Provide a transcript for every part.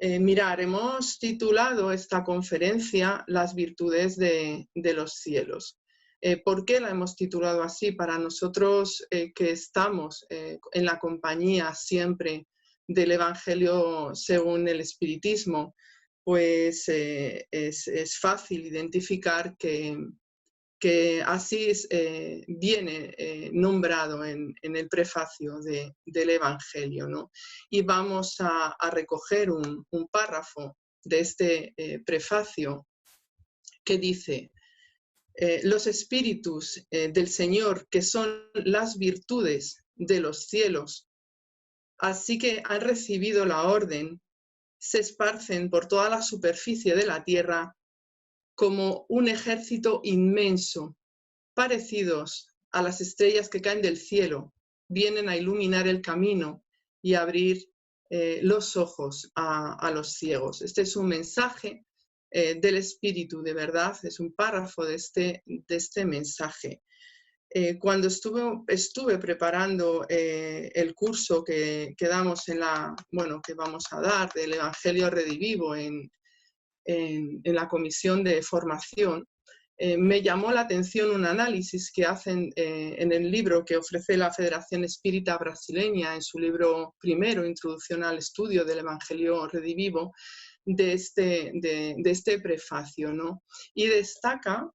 Mirar, hemos titulado esta conferencia Las virtudes de los cielos. ¿Por qué la hemos titulado así? Para nosotros que estamos en la compañía siempre del Evangelio según el Espiritismo, pues es fácil identificar que así viene nombrado en el prefacio del Evangelio, ¿no? Y vamos a recoger un párrafo de este prefacio que dice: los espíritus del Señor, que son las virtudes de los cielos, así que han recibido la orden, se esparcen por toda la superficie de la tierra como un ejército inmenso, parecidos a las estrellas que caen del cielo, vienen a iluminar el camino y a abrir los ojos a los ciegos. Este es un mensaje del Espíritu, de verdad, es un párrafo de este mensaje. Cuando estuve preparando el curso que damos que vamos a dar del Evangelio Redivivo en la comisión de formación, me llamó la atención un análisis que hacen en el libro que ofrece la Federación Espírita Brasileña en su libro primero, Introducción al Estudio del Evangelio Redivivo, de este prefacio, ¿no? Y destaca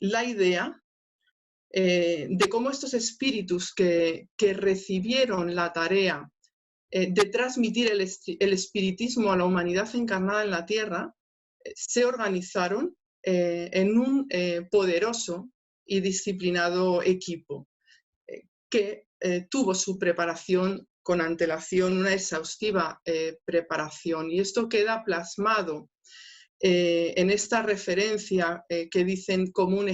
la idea de cómo estos espíritus que recibieron la tarea de transmitir el espiritismo a la humanidad encarnada en la Tierra, se organizaron en un poderoso y disciplinado equipo que tuvo su preparación con antelación, una exhaustiva preparación. Y esto queda plasmado en esta referencia que dicen como un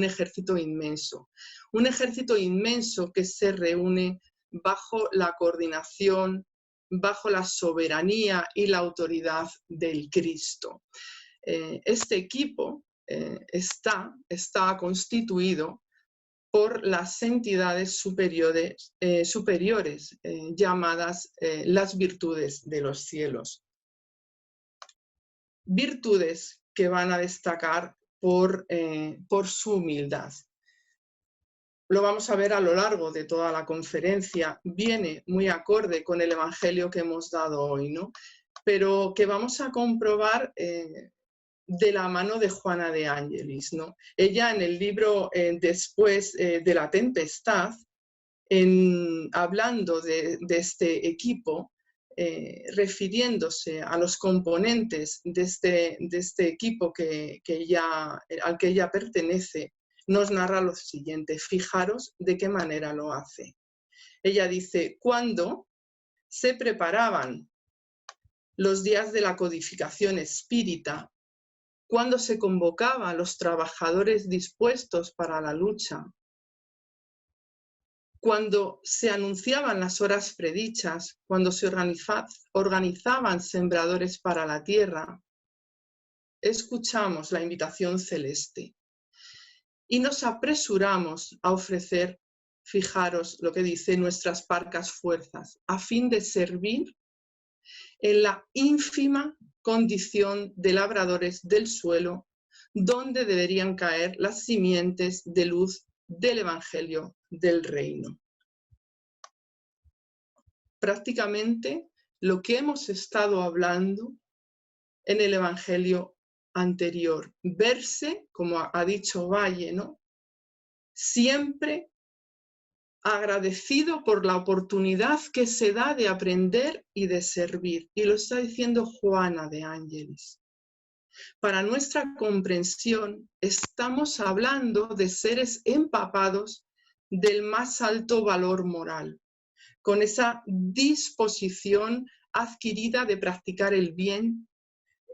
ejército inmenso. Un ejército inmenso que se reúne bajo la coordinación, bajo la soberanía y la autoridad del Cristo. Este equipo está constituido por las entidades superiores llamadas las virtudes de los cielos. Virtudes que van a destacar por su humildad. Lo vamos a ver a lo largo de toda la conferencia, viene muy acorde con el Evangelio que hemos dado hoy, ¿no? Pero que vamos a comprobar de la mano de Juana de Ángelis, ¿no? Ella en el libro Después de la tempestad, hablando de este equipo, refiriéndose a los componentes de este equipo al que ella pertenece, nos narra lo siguiente. Fijaros de qué manera lo hace. Ella dice: cuando se preparaban los días de la codificación espírita, cuando se convocaba a los trabajadores dispuestos para la lucha, cuando se anunciaban las horas predichas, cuando se organizaban sembradores para la tierra, escuchamos la invitación celeste y nos apresuramos a ofrecer, fijaros lo que dice, nuestras parcas fuerzas, a fin de servir en la ínfima condición de labradores del suelo, donde deberían caer las simientes de luz del Evangelio del Reino. Prácticamente lo que hemos estado hablando en el Evangelio anterior, verse, como ha dicho Valle, ¿no? Siempre agradecido por la oportunidad que se da de aprender y de servir. Y lo está diciendo Juana de Ángelis. Para nuestra comprensión, estamos hablando de seres empapados del más alto valor moral, con esa disposición adquirida de practicar el bien,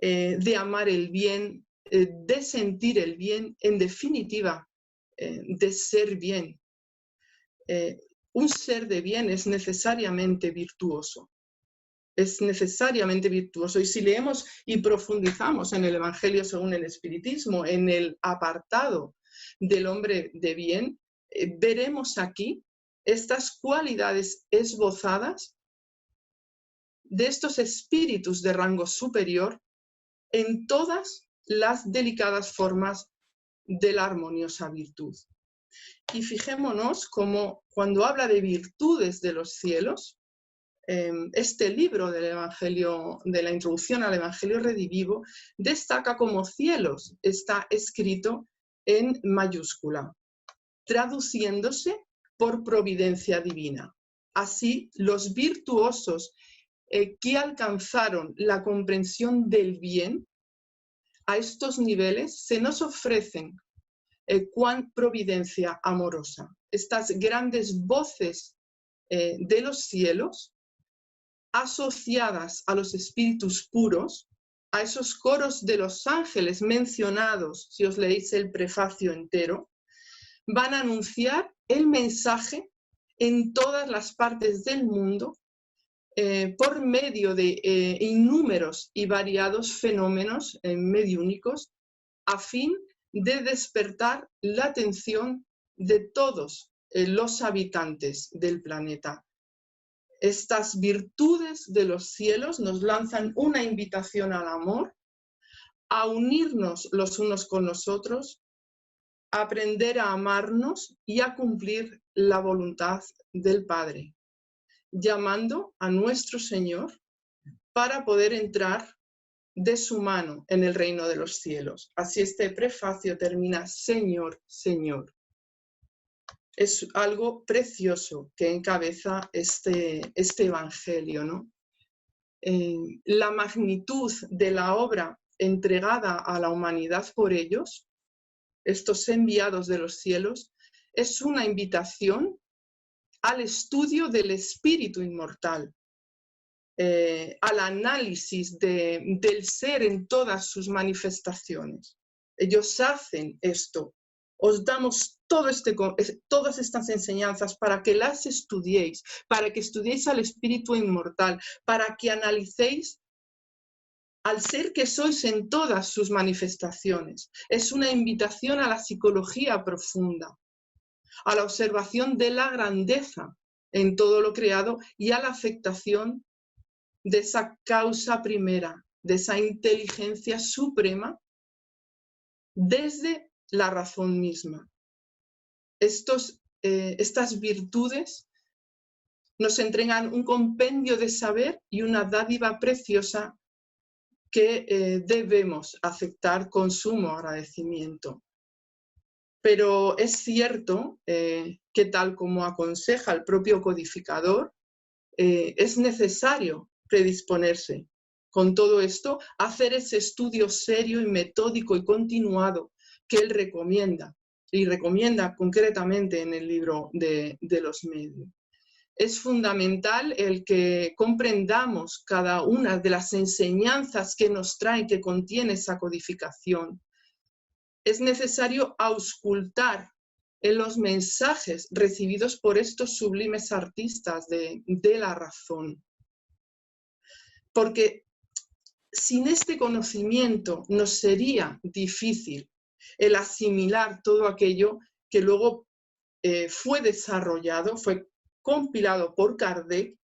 de amar el bien, de sentir el bien, en definitiva, de ser bien. Un ser de bien es necesariamente virtuoso. Es necesariamente virtuoso. Y si leemos y profundizamos en el Evangelio según el Espiritismo, en el apartado del hombre de bien, veremos aquí estas cualidades esbozadas de estos espíritus de rango superior en todas las delicadas formas de la armoniosa virtud. Y fijémonos cómo cuando habla de virtudes de los cielos, este libro del Evangelio, de la introducción al Evangelio Redivivo, destaca como cielos, está escrito en mayúscula, traduciéndose por providencia divina. Así, los virtuosos que alcanzaron la comprensión del bien, a estos niveles se nos ofrecen cuán providencia amorosa. Estas grandes voces de los cielos, asociadas a los espíritus puros, a esos coros de los ángeles mencionados, si os leéis el prefacio entero, van a anunciar el mensaje en todas las partes del mundo por medio de innúmeros y variados fenómenos mediúnicos, a fin de despertar la atención de todos los habitantes del planeta. Estas virtudes de los cielos nos lanzan una invitación al amor, a unirnos los unos con los otros, a aprender a amarnos y a cumplir la voluntad del Padre, llamando a nuestro Señor para poder entrar de su mano en el reino de los cielos. Así este prefacio termina: Señor, Señor. Es algo precioso que encabeza este Evangelio, ¿no? La magnitud de la obra entregada a la humanidad por ellos, estos enviados de los cielos, es una invitación al estudio del espíritu inmortal, al análisis del ser en todas sus manifestaciones. Ellos hacen esto. Os damos todas estas enseñanzas para que las estudiéis, para que estudiéis al espíritu inmortal, para que analicéis al ser que sois en todas sus manifestaciones. Es una invitación a la psicología profunda, a la observación de la grandeza en todo lo creado y a la afectación de esa causa primera, de esa inteligencia suprema desde la razón misma. Estas virtudes nos entregan un compendio de saber y una dádiva preciosa que debemos aceptar con sumo agradecimiento. Pero es cierto que, tal como aconseja el propio codificador, es necesario predisponerse con todo esto a hacer ese estudio serio y metódico y continuado que él recomienda, y recomienda concretamente en el libro de los medios. Es fundamental el que comprendamos cada una de las enseñanzas que nos trae, que contiene esa codificación. Es necesario auscultar en los mensajes recibidos por estos sublimes artistas de la razón. Porque sin este conocimiento nos sería difícil el asimilar todo aquello que luego fue desarrollado, fue compilado por Kardec,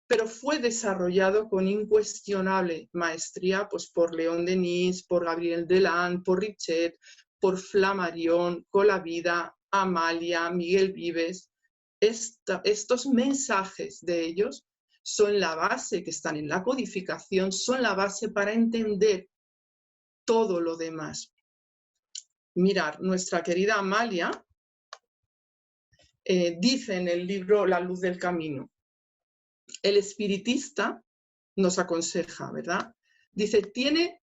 pero fue desarrollado con incuestionable maestría pues, por León Denis, por Gabriel Deland, por Richet, por Flammarion, Colavida, Amalia, Miguel Vives. Estos mensajes de ellos son la base, que están en la codificación, son la base para entender todo lo demás. Mirar, nuestra querida Amalia dice en el libro La luz del camino, el espiritista nos aconseja, ¿verdad? Dice, tiene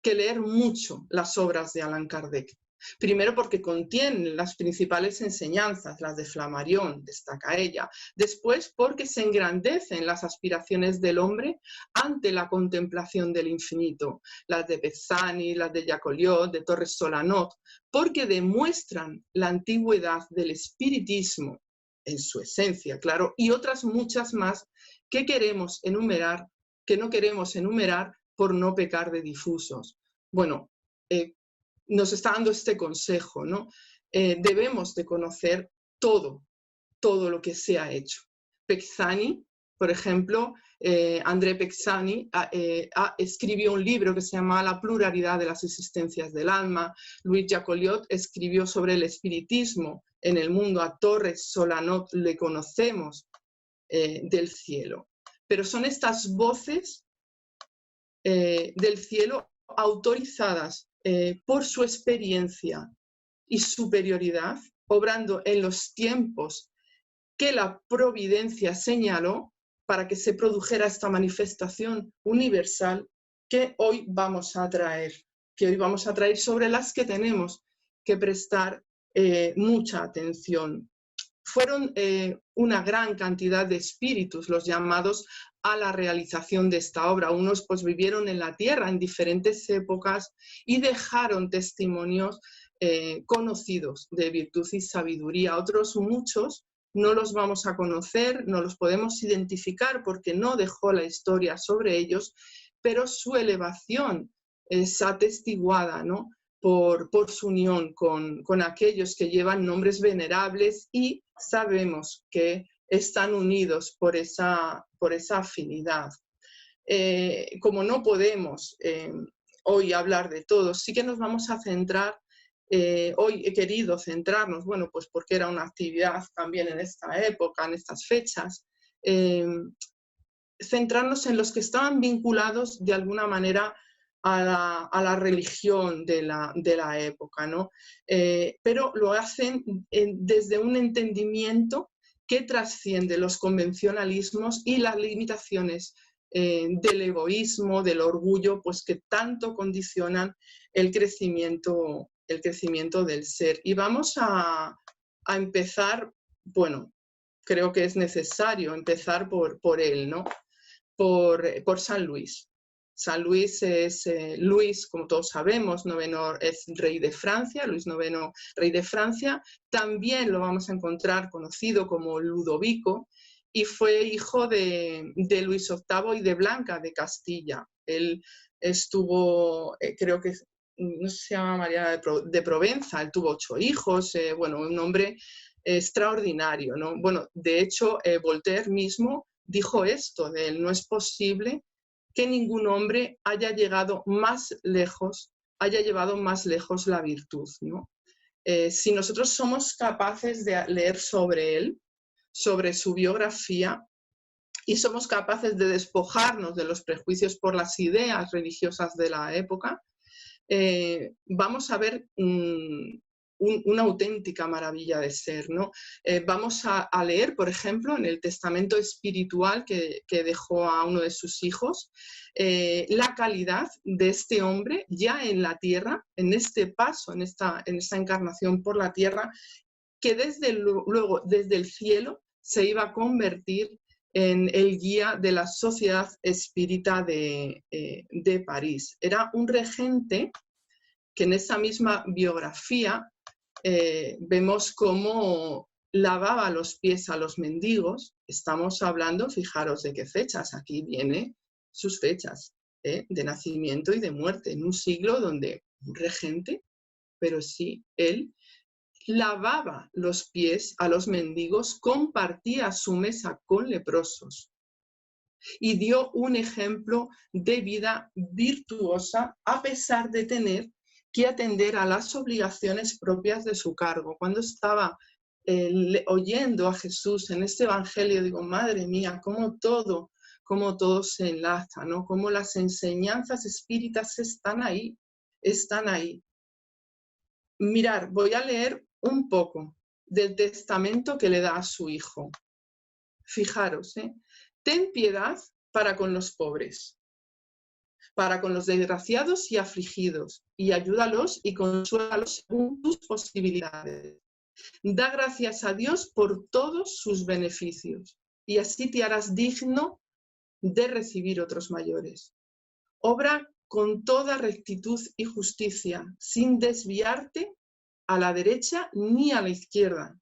que leer mucho las obras de Allan Kardec. Primero porque contienen las principales enseñanzas, las de Flammarion, destaca ella. Después porque se engrandecen las aspiraciones del hombre ante la contemplación del infinito, las de Bezzani, las de Jacoliot, de Torres Solanot, porque demuestran la antigüedad del espiritismo en su esencia, claro, y otras muchas más que queremos enumerar, que no queremos enumerar por no pecar de difusos. Bueno, nos está dando este consejo, ¿no? Debemos de conocer todo lo que se ha hecho. Bezzani Por ejemplo, André Pexani escribió un libro que se llama La pluralidad de las existencias del alma. Louis Jacoliot escribió sobre el espiritismo en el mundo. A Torres Solanot le conocemos del cielo. Pero son estas voces del cielo autorizadas por su experiencia y superioridad, obrando en los tiempos que la providencia señaló para que se produjera esta manifestación universal que hoy vamos a traer, sobre las que tenemos que prestar mucha atención. Fueron una gran cantidad de espíritus los llamados a la realización de esta obra. Unos pues vivieron en la tierra en diferentes épocas y dejaron testimonios conocidos de virtud y sabiduría. Otros, muchos, no los vamos a conocer, no los podemos identificar porque no dejó la historia sobre ellos, pero su elevación es atestiguada, ¿no?, por su unión con aquellos que llevan nombres venerables y sabemos que están unidos por esa afinidad. Como no podemos hoy hablar de todos, sí que nos vamos a centrar. Hoy he querido centrarnos, bueno, pues porque era una actividad también en esta época, en estas fechas, centrarnos en los que estaban vinculados de alguna manera a la religión de la época, ¿no? Pero lo hacen desde un entendimiento que trasciende los convencionalismos y las limitaciones del egoísmo, del orgullo, pues que tanto condicionan el crecimiento del ser. Y vamos a empezar, bueno, creo que es necesario empezar por él, ¿no? Por San Luis. San Luis es, Luis, como todos sabemos, es rey de Francia, Luis IX, rey de Francia. También lo vamos a encontrar conocido como Ludovico, y fue hijo de Luis VIII y de Blanca de Castilla. Él estuvo, creo que no se llama María de Provenza, él tuvo 8 hijos, bueno, un hombre extraordinario, ¿no? Bueno, de hecho, Voltaire mismo dijo esto de él: no es posible que ningún hombre haya llevado más lejos la virtud, ¿no? Si nosotros somos capaces de leer sobre él, sobre su biografía, y somos capaces de despojarnos de los prejuicios por las ideas religiosas de la época, vamos a ver una auténtica maravilla de ser, ¿no? Vamos a leer, por ejemplo, en el testamento espiritual que dejó a uno de sus hijos, la calidad de este hombre ya en la tierra, en este paso, en esta encarnación por la tierra, que luego desde el cielo se iba a convertir en el guía de la Sociedad Espírita de París. Era un regente que en esa misma biografía vemos cómo lavaba los pies a los mendigos. Estamos hablando, fijaros de qué fechas, aquí vienen sus fechas de nacimiento y de muerte, en un siglo donde un regente, pero sí, él lavaba los pies a los mendigos, compartía su mesa con leprosos y dio un ejemplo de vida virtuosa a pesar de tener que atender a las obligaciones propias de su cargo. Cuando estaba oyendo a Jesús en este evangelio, digo, madre mía, cómo todo se enlaza, ¿no? Cómo las enseñanzas espíritas están ahí. Mirar, voy a leer un poco del testamento que le da a su hijo. Fijaros, ten piedad para con los pobres, para con los desgraciados y afligidos, y ayúdalos y consuélalos según tus posibilidades. Da gracias a Dios por todos sus beneficios, y así te harás digno de recibir otros mayores. Obra con toda rectitud y justicia, sin desviarte a la derecha ni a la izquierda.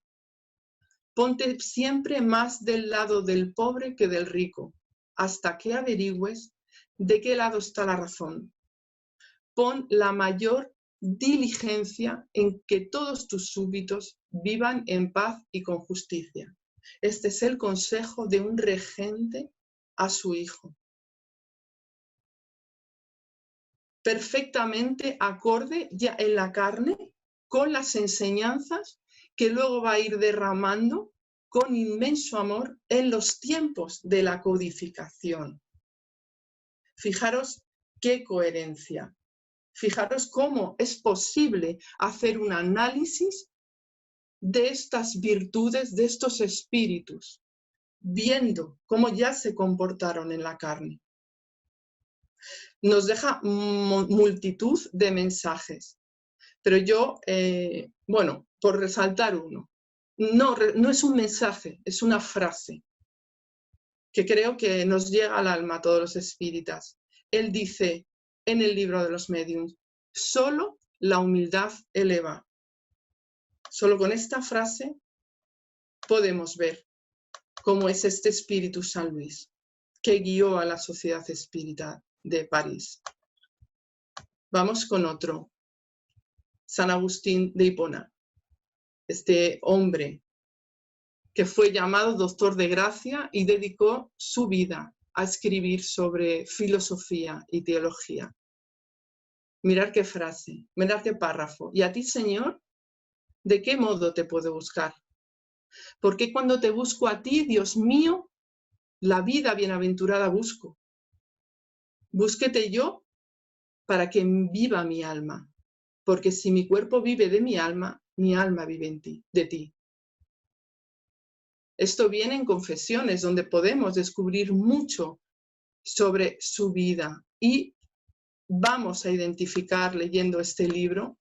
Ponte siempre más del lado del pobre que del rico, hasta que averigües de qué lado está la razón. Pon la mayor diligencia en que todos tus súbditos vivan en paz y con justicia. Este es el consejo de un regente a su hijo. Perfectamente acorde ya en la carne con las enseñanzas que luego va a ir derramando con inmenso amor en los tiempos de la codificación. Fijaros qué coherencia. Fijaros cómo es posible hacer un análisis de estas virtudes, de estos espíritus, viendo cómo ya se comportaron en la carne. Nos deja multitud de mensajes, pero yo, bueno, por resaltar uno, no es un mensaje, es una frase que creo que nos llega al alma a todos los espíritas. Él dice en el libro de los médiuns, solo la humildad eleva. Solo con esta frase podemos ver cómo es este espíritu San Luis que guió a la Sociedad Espírita de París. Vamos con otro, San Agustín de Hipona, este hombre que fue llamado doctor de gracia y dedicó su vida a escribir sobre filosofía y teología. Mirad qué frase, mirad qué párrafo. Y a ti, Señor, ¿de qué modo te puedo buscar? Porque cuando te busco a ti, Dios mío, la vida bienaventurada busco. Búsquete yo para que viva mi alma, porque si mi cuerpo vive de mi alma vive en ti, de ti. Esto viene en Confesiones, donde podemos descubrir mucho sobre su vida y vamos a identificar, leyendo este libro,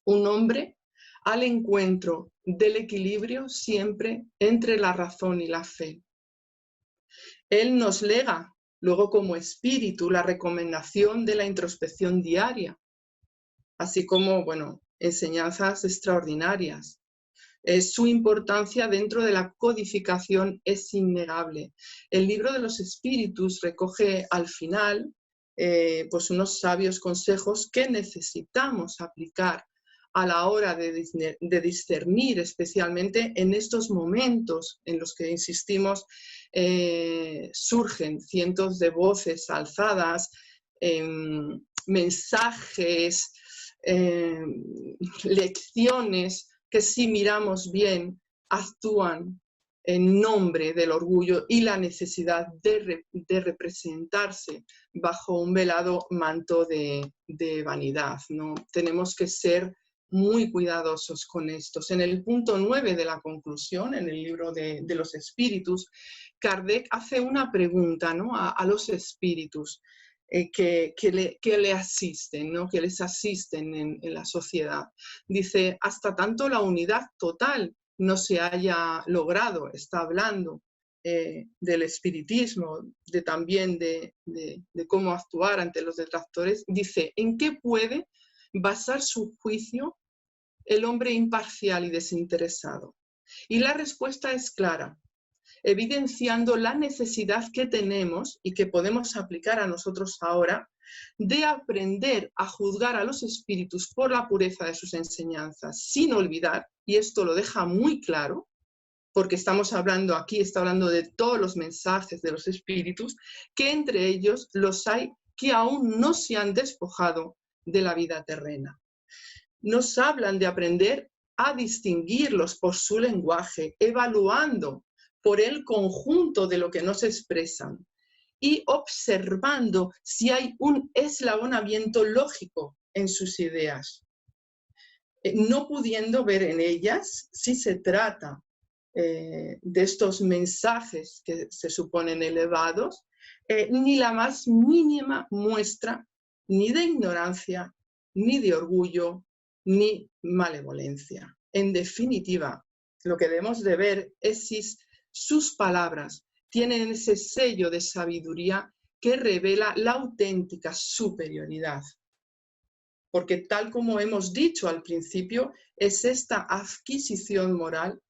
un hombre al encuentro del equilibrio siempre entre la razón y la fe. Él nos lega luego como espíritu la recomendación de la introspección diaria, así como, bueno, enseñanzas extraordinarias. Su importancia dentro de la codificación es innegable. El libro de los espíritus recoge al final pues unos sabios consejos que necesitamos aplicar a la hora de discernir, especialmente en estos momentos en los que, insistimos, surgen cientos de voces alzadas, mensajes, lecciones que, si miramos bien, actúan en nombre del orgullo y la necesidad de representarse bajo un velado manto de vanidad, ¿no? Tenemos que ser muy cuidadosos con estos. En el punto 9 de la conclusión, en el libro de los espíritus, Kardec hace una pregunta, ¿no?, a los espíritus que le asisten, ¿no?, que les asisten en la sociedad. Dice, hasta tanto la unidad total no se haya logrado, está hablando del espiritismo, también de cómo actuar ante los detractores, dice, ¿en qué puede basar su juicio el hombre imparcial y desinteresado? Y la respuesta es clara, evidenciando la necesidad que tenemos y que podemos aplicar a nosotros ahora de aprender a juzgar a los espíritus por la pureza de sus enseñanzas, sin olvidar, y esto lo deja muy claro, porque estamos hablando aquí, está hablando de todos los mensajes de los espíritus, que entre ellos los hay que aún no se han despojado de la vida terrena. Nos hablan de aprender a distinguirlos por su lenguaje, evaluando por el conjunto de lo que nos expresan y observando si hay un eslabonamiento lógico en sus ideas, no pudiendo ver en ellas si se trata de estos mensajes que se suponen elevados, ni la más mínima muestra ni de ignorancia, ni de orgullo, ni malevolencia. En definitiva, lo que debemos de ver es si sus palabras tienen ese sello de sabiduría que revela la auténtica superioridad. Porque tal como hemos dicho al principio, es esta adquisición moral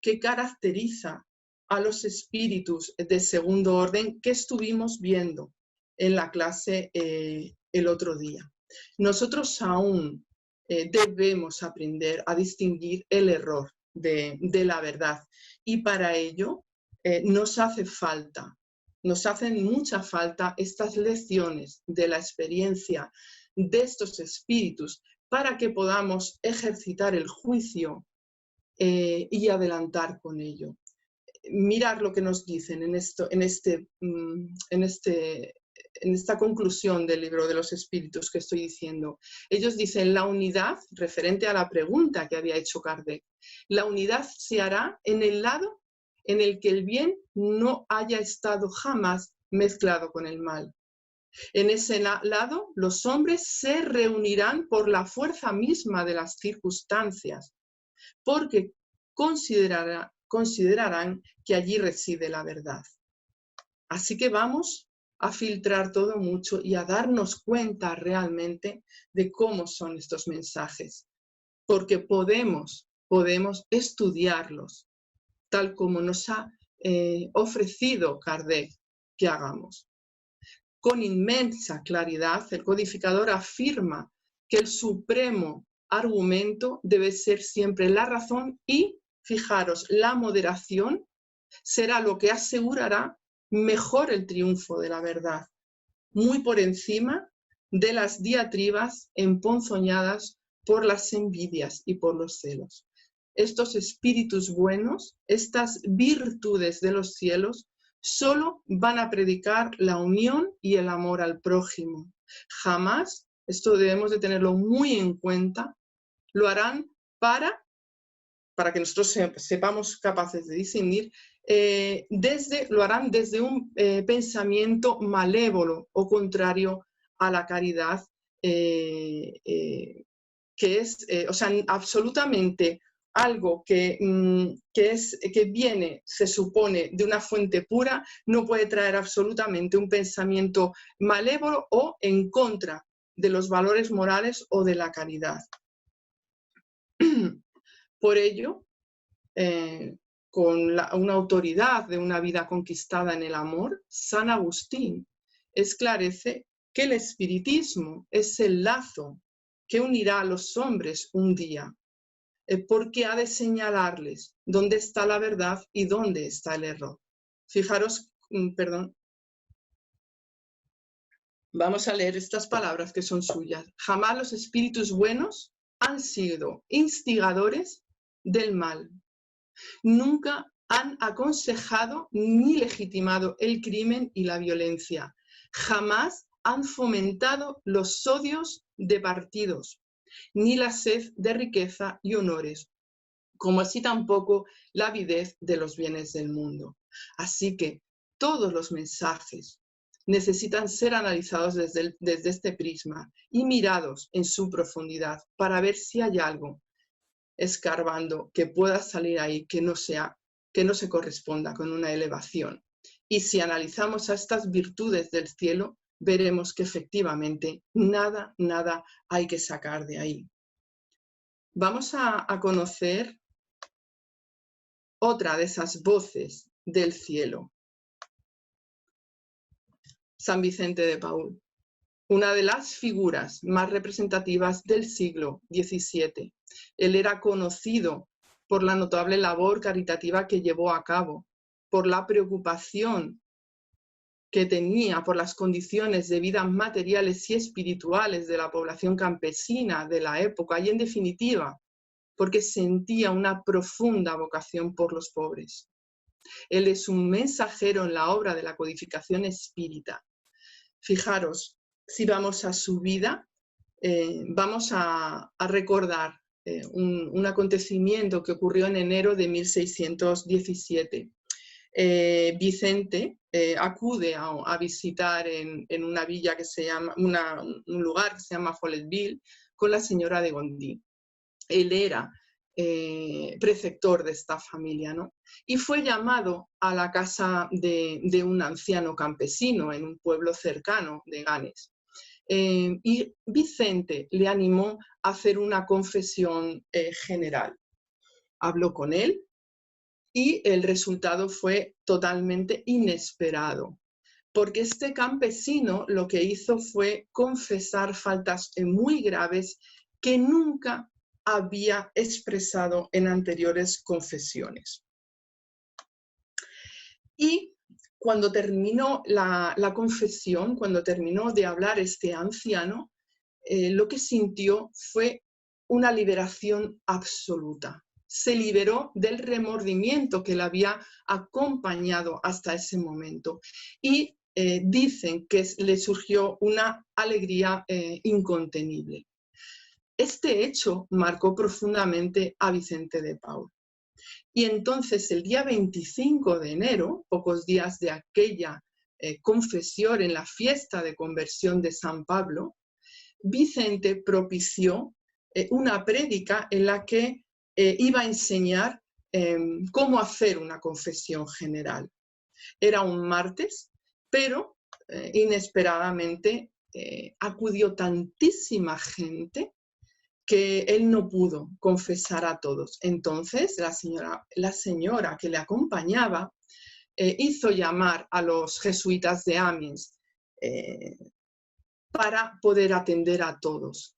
que caracteriza a los espíritus de segundo orden que estuvimos viendo en la clase el otro día. Nosotros aún debemos aprender a distinguir el error de la verdad. Y para ello nos hacen mucha falta estas lecciones de la experiencia de estos espíritus para que podamos ejercitar el juicio y adelantar con ello. Mirar lo que nos dicen en esta conclusión del libro de los espíritus que estoy diciendo. Ellos dicen la unidad, referente a la pregunta que había hecho Kardec, la unidad se hará en el lado en el que el bien no haya estado jamás mezclado con el mal. En ese lado, los hombres se reunirán por la fuerza misma de las circunstancias, porque considerarán que allí reside la verdad. Así que vamos a filtrar todo mucho y a darnos cuenta realmente de cómo son estos mensajes, porque podemos estudiarlos tal como nos ha ofrecido Kardec que hagamos. Con inmensa claridad, el codificador afirma que el supremo argumento debe ser siempre la razón y, fijaros, la moderación será lo que asegurará mejor el triunfo de la verdad, muy por encima de las diatribas emponzoñadas por las envidias y por los celos. Estos espíritus buenos, estas virtudes de los cielos, solo van a predicar la unión y el amor al prójimo. Jamás, esto debemos de tenerlo muy en cuenta, lo harán para que nosotros sepamos capaces de discernir, lo harán desde un pensamiento malévolo o contrario a la caridad, que es, absolutamente algo que viene, se supone, de una fuente pura, no puede traer absolutamente un pensamiento malévolo o en contra de los valores morales o de la caridad. Por ello, con una autoridad de una vida conquistada en el amor, San Agustín esclarece que el espiritismo es el lazo que unirá a los hombres un día, porque ha de señalarles dónde está la verdad y dónde está el error. Fijaros, vamos a leer estas palabras que son suyas. Jamás los espíritus buenos han sido instigadores del mal. Nunca han aconsejado ni legitimado el crimen y la violencia. Jamás han fomentado los odios de partidos, ni la sed de riqueza y honores, como así tampoco la avidez de los bienes del mundo. Así que todos los mensajes necesitan ser analizados desde este prisma y mirados en su profundidad para ver si hay algo escarbando que pueda salir ahí que no se corresponda con una elevación. Y si analizamos a estas virtudes del cielo, veremos que efectivamente nada hay que sacar de ahí. Vamos a conocer otra de esas voces del cielo. San Vicente de Paúl, una de las figuras más representativas del siglo XVII. Él era conocido por la notable labor caritativa que llevó a cabo, por la preocupación que tenía por las condiciones de vida materiales y espirituales de la población campesina de la época y, en definitiva, porque sentía una profunda vocación por los pobres. Él es un mensajero en la obra de la codificación espírita. Fijaros, si vamos a su vida, vamos a recordar un acontecimiento que ocurrió en enero de 1617. Vicente acude a visitar en una villa que se llama, un lugar que se llama Folletville, con la señora de Gondy. Él era preceptor de esta familia, ¿no? Y fue llamado a la casa de un anciano campesino en un pueblo cercano de Ganes. Y Vicente le animó a hacer una confesión general. Habló con él y el resultado fue totalmente inesperado, porque este campesino lo que hizo fue confesar faltas muy graves que nunca había expresado en anteriores confesiones. Y cuando terminó la confesión, cuando terminó de hablar este anciano, lo que sintió fue una liberación absoluta. Se liberó del remordimiento que le había acompañado hasta ese momento. Y dicen que le surgió una alegría incontenible. Este hecho marcó profundamente a Vicente de Paul. Y entonces el día 25 de enero, pocos días de aquella confesión en la fiesta de conversión de San Pablo, Vicente propició una prédica en la que iba a enseñar cómo hacer una confesión general. Era un martes, pero inesperadamente acudió tantísima gente que él no pudo confesar a todos. Entonces la señora que le acompañaba hizo llamar a los jesuitas de Amiens para poder atender a todos.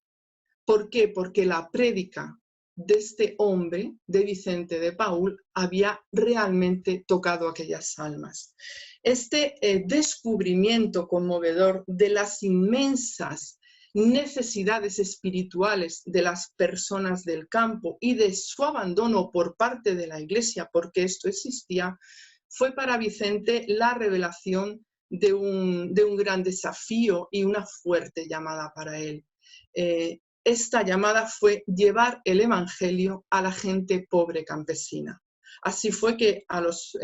¿Por qué? Porque la prédica de este hombre, de Vicente de Paul, había realmente tocado aquellas almas. Este descubrimiento conmovedor de las inmensas necesidades espirituales de las personas del campo y de su abandono por parte de la Iglesia, porque esto existía, fue para Vicente la revelación de un gran desafío y una fuerte llamada para él. Esta llamada fue llevar el Evangelio a la gente pobre campesina. Así fue que a los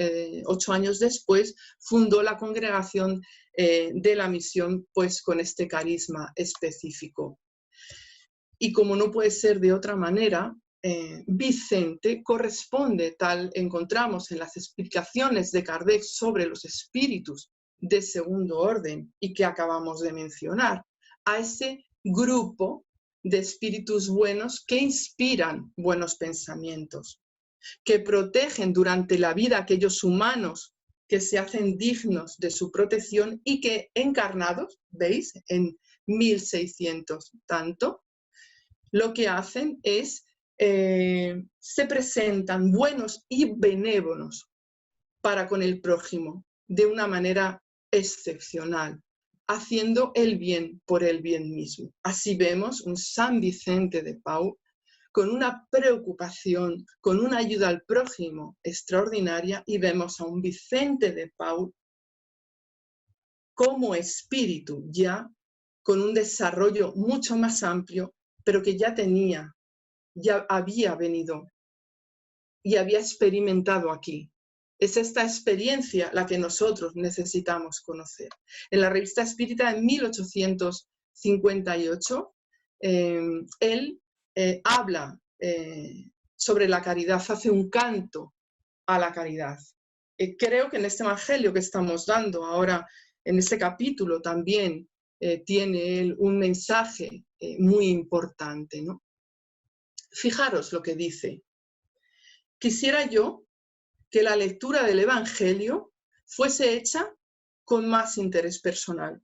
8 años después fundó la congregación de la misión, pues con este carisma específico. Y como no puede ser de otra manera, Vicente corresponde, tal encontramos en las explicaciones de Kardec sobre los espíritus de segundo orden y que acabamos de mencionar, a ese grupo de espíritus buenos que inspiran buenos pensamientos, que protegen durante la vida a aquellos humanos que se hacen dignos de su protección y que encarnados, ¿veis? En 1600 tanto, lo que hacen es, se presentan buenos y benévolos para con el prójimo de una manera excepcional, haciendo el bien por el bien mismo. Así vemos un San Vicente de Paul con una preocupación, con una ayuda al prójimo extraordinaria, y vemos a un Vicente de Paul como espíritu ya con un desarrollo mucho más amplio, pero que ya había venido y había experimentado aquí. Es esta experiencia la que nosotros necesitamos conocer. En la Revista Espírita, en 1858, él habla sobre la caridad, hace un canto a la caridad. Creo que en este evangelio que estamos dando ahora, en este capítulo, también tiene él un mensaje muy importante, ¿no? Fijaros lo que dice. Quisiera yo que la lectura del Evangelio fuese hecha con más interés personal.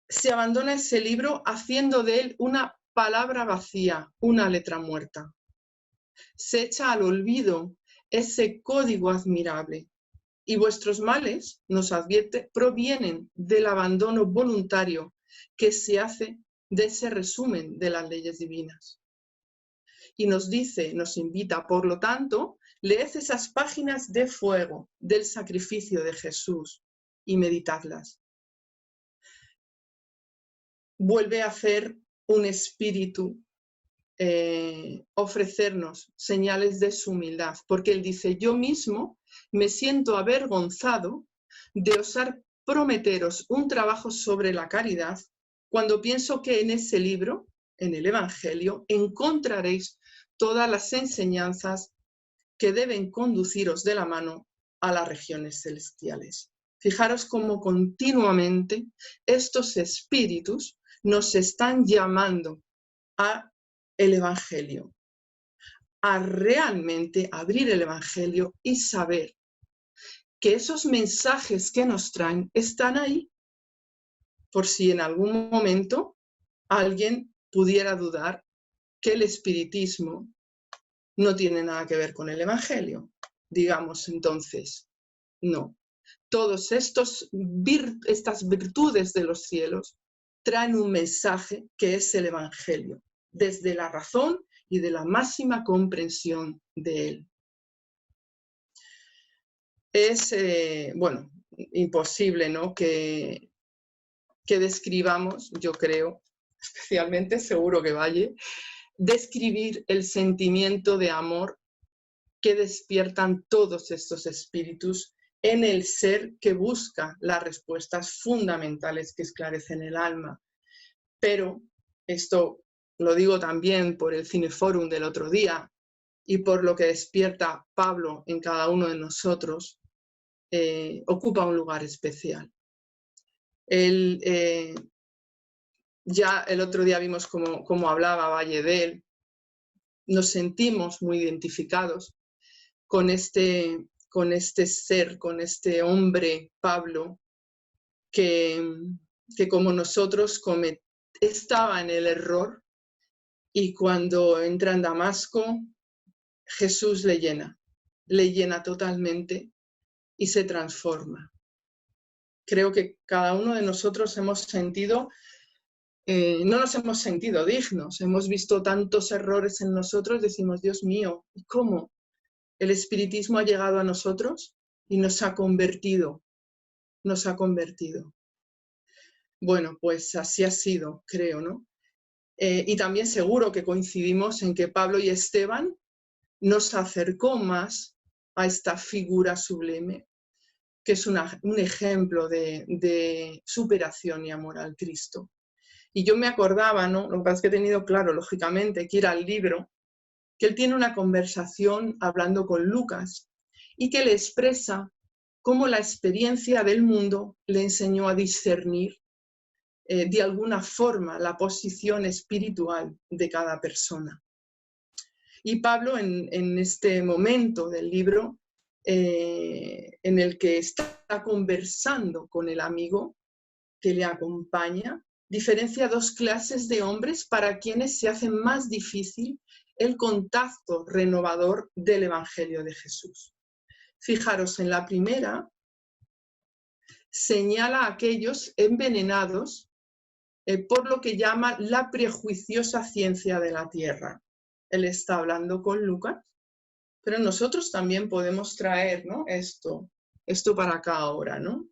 Se abandona ese libro haciendo de él una palabra vacía, una letra muerta. Se echa al olvido ese código admirable. Y vuestros males, nos advierte, provienen del abandono voluntario que se hace de ese resumen de las leyes divinas. Y nos dice, nos invita, por lo tanto, leed esas páginas de fuego del sacrificio de Jesús y meditadlas. Vuelve a hacer un espíritu, ofrecernos señales de su humildad, porque él dice, yo mismo me siento avergonzado de osar prometeros un trabajo sobre la caridad cuando pienso que en ese libro, en el Evangelio, encontraréis todas las enseñanzas que deben conduciros de la mano a las regiones celestiales. Fijaros cómo continuamente estos espíritus nos están llamando a el Evangelio, a realmente abrir el Evangelio y saber que esos mensajes que nos traen están ahí, por si en algún momento alguien pudiera dudar que el espiritismo no tiene nada que ver con el Evangelio. Digamos entonces, no. Todas estas virtudes de los cielos traen un mensaje que es el Evangelio, desde la razón y de la máxima comprensión de él. Es, bueno, imposible, ¿no?, que describamos, yo creo, especialmente seguro que Valle, describir el sentimiento de amor que despiertan todos estos espíritus en el ser que busca las respuestas fundamentales que esclarecen el alma. Pero esto lo digo también por el Cineforum del otro día y por lo que despierta Pablo en cada uno de nosotros, ocupa un lugar especial. Ya el otro día vimos cómo hablaba Valle de él. Nos sentimos muy identificados con este ser, con este hombre, Pablo, que como nosotros estaba en el error, y cuando entra en Damasco, Jesús le llena totalmente y se transforma. Creo que cada uno de nosotros hemos sentido, no nos hemos sentido dignos, hemos visto tantos errores en nosotros, decimos, Dios mío, ¿y cómo? El espiritismo ha llegado a nosotros y nos ha convertido. Bueno, pues así ha sido, creo, ¿no? Y también seguro que coincidimos en que Pablo y Esteban nos acercó más a esta figura sublime, que es un ejemplo de superación y amor al Cristo. Y yo me acordaba, ¿no?, lo que pasa es que he tenido claro, lógicamente, que ir al libro, que él tiene una conversación hablando con Lucas y que le expresa cómo la experiencia del mundo le enseñó a discernir de alguna forma la posición espiritual de cada persona. Y Pablo en este momento del libro en el que está conversando con el amigo que le acompaña, diferencia dos clases de hombres para quienes se hace más difícil el contacto renovador del Evangelio de Jesús. Fijaros, en la primera señala a aquellos envenenados por lo que llama la prejuiciosa ciencia de la tierra. Él está hablando con Lucas, pero nosotros también podemos traer, ¿no?, esto para acá ahora, ¿no?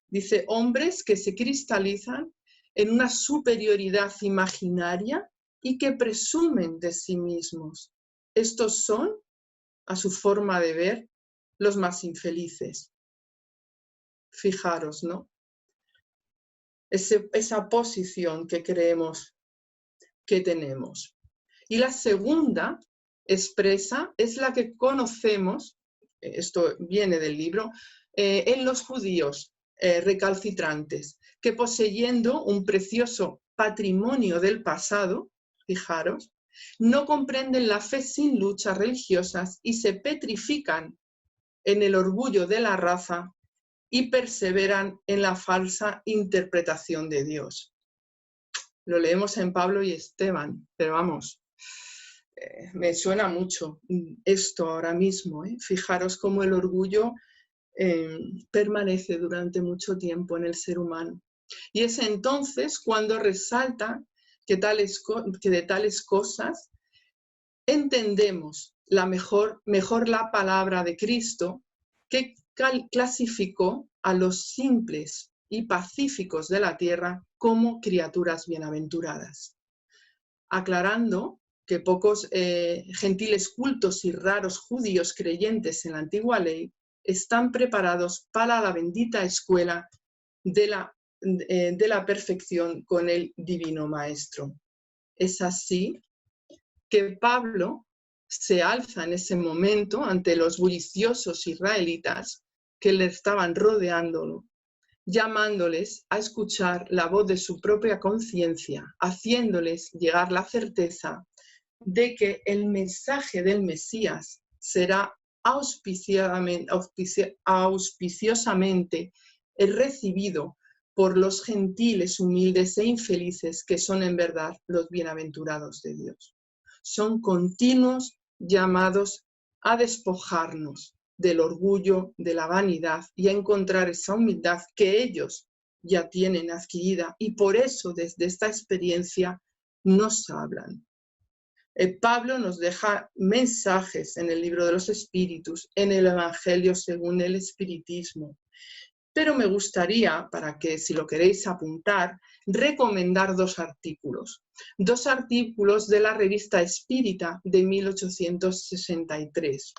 Dice, hombres que se cristalizan en una superioridad imaginaria y que presumen de sí mismos. Estos son, a su forma de ver, los más infelices. Fijaros, ¿no? Esa posición que creemos que tenemos. Y la segunda expresa es la que conocemos, esto viene del libro, en los judíos recalcitrantes, que poseyendo un precioso patrimonio del pasado, fijaros, no comprenden la fe sin luchas religiosas y se petrifican en el orgullo de la raza y perseveran en la falsa interpretación de Dios. Lo leemos en Pablo y Esteban, pero vamos, me suena mucho esto ahora mismo. Fijaros cómo el orgullo permanece durante mucho tiempo en el ser humano. Y es entonces cuando resalta que de tales cosas entendemos mejor la palabra de Cristo, que clasificó a los simples y pacíficos de la tierra como criaturas bienaventuradas, aclarando que pocos gentiles cultos y raros judíos creyentes en la antigua ley están preparados para la bendita escuela de la perfección con el divino Maestro. Es así que Pablo se alza en ese momento ante los bulliciosos israelitas que le estaban rodeándolo, llamándoles a escuchar la voz de su propia conciencia, haciéndoles llegar la certeza de que el mensaje del Mesías será auspiciosamente recibido por los gentiles humildes e infelices que son en verdad los bienaventurados de Dios. son continuos llamados a despojarnos del orgullo, de la vanidad y a encontrar esa humildad que ellos ya tienen adquirida, y por eso desde esta experiencia nos hablan. Pablo nos deja mensajes en el libro de los Espíritus, en el Evangelio según el Espiritismo. Pero me gustaría, para que si lo queréis apuntar, recomendar dos artículos de la Revista Espírita de 1863.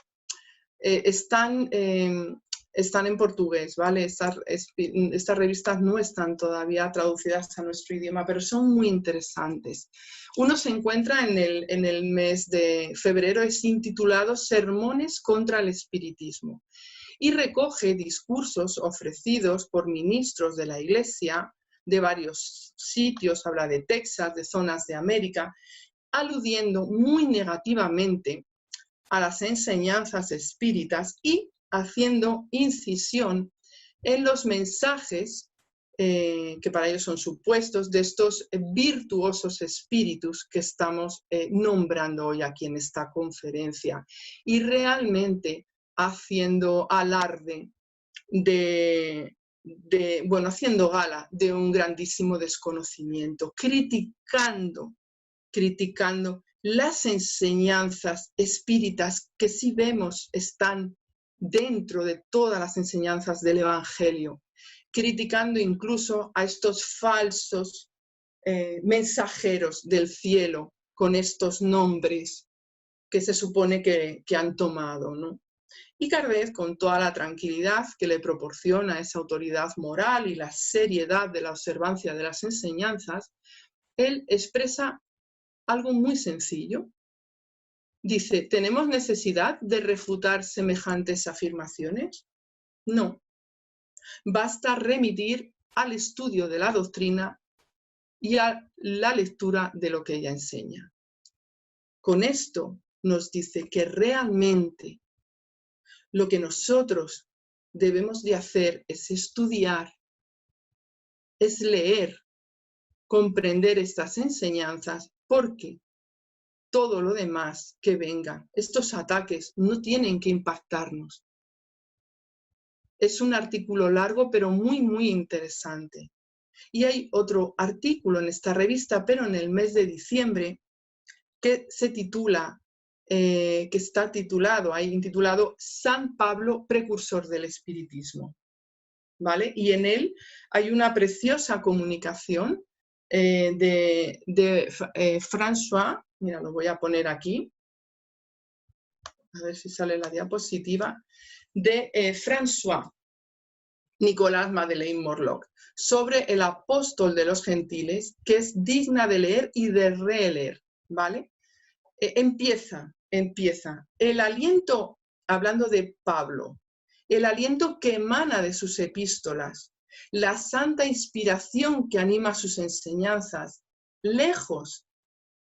Están en portugués, ¿vale? Estas revistas no están todavía traducidas a nuestro idioma, pero son muy interesantes. Uno se encuentra en el mes de febrero, es intitulado Sermones contra el Espiritismo, y recoge discursos ofrecidos por ministros de la Iglesia de varios sitios, habla de Texas, de zonas de América, aludiendo muy negativamente a las enseñanzas espíritas y haciendo incisión en los mensajes que para ellos son supuestos de estos virtuosos espíritus que estamos nombrando hoy aquí en esta conferencia, y realmente haciendo alarde haciendo gala de un grandísimo desconocimiento, criticando las enseñanzas espíritas que sí vemos están dentro de todas las enseñanzas del Evangelio, criticando incluso a estos falsos mensajeros del cielo con estos nombres que se supone que han tomado, ¿no? Y Kardec, con toda la tranquilidad que le proporciona esa autoridad moral y la seriedad de la observancia de las enseñanzas, él expresa algo muy sencillo. Dice, ¿tenemos necesidad de refutar semejantes afirmaciones? No. Basta remitir al estudio de la doctrina y a la lectura de lo que ella enseña. Con esto nos dice que realmente lo que nosotros debemos de hacer es estudiar, es leer, comprender estas enseñanzas, porque todo lo demás que venga, estos ataques, no tienen que impactarnos. Es un artículo largo, pero muy, muy interesante. Y hay otro artículo en esta revista, pero en el mes de diciembre, que se titula, que está intitulado San Pablo, precursor del espiritismo, ¿vale? Y en él hay una preciosa comunicación de François, mira, lo voy a poner aquí, a ver si sale la diapositiva, de François Nicolas Madeleine Morlock, sobre el apóstol de los gentiles, que es digna de leer y de releer, ¿vale? Empieza. El aliento, hablando de Pablo, el aliento que emana de sus epístolas, la santa inspiración que anima sus enseñanzas, lejos